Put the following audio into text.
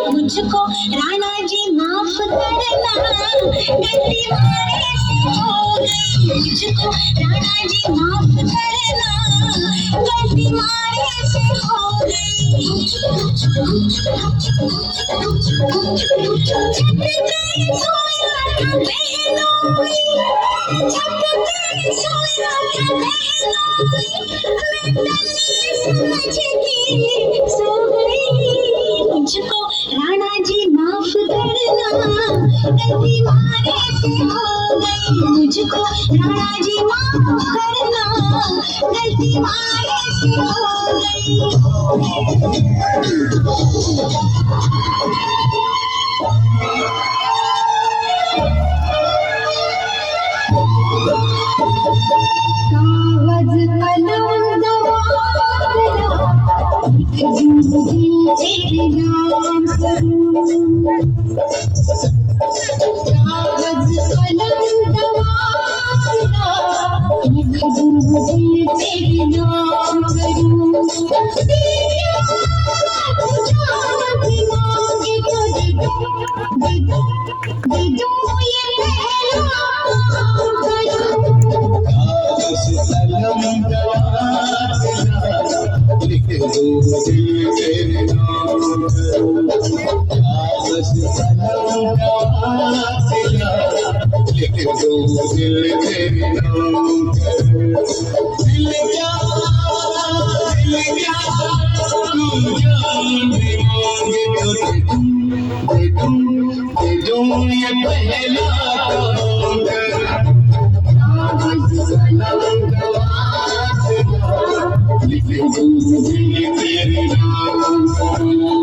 मुझको राणा जी माफ करना, गलती मारे से हो गई। मुझको राणा जी माफ करना, गलती मारे से हो गई। छत पे सोया था बहनोई, छत पे सोया था बहनोई, मैं समझ के सो गई। मुझको राणा जी माफ करना, गलती मारे से हो गई। मुझको राणा जी माफ करना, गलती मारे से हो गई। कागज कलम दवारा, तेरे नाम कागज कलम दवारा, तेरे नाम करूं। मांगे तो दे दो ये पहला लिख दो तेरे नाम, लिख दो दिल तेरे नाम। दिल क्या तू जान मांगे तो दे दूं ये पहला लिख दो तेरे नाम।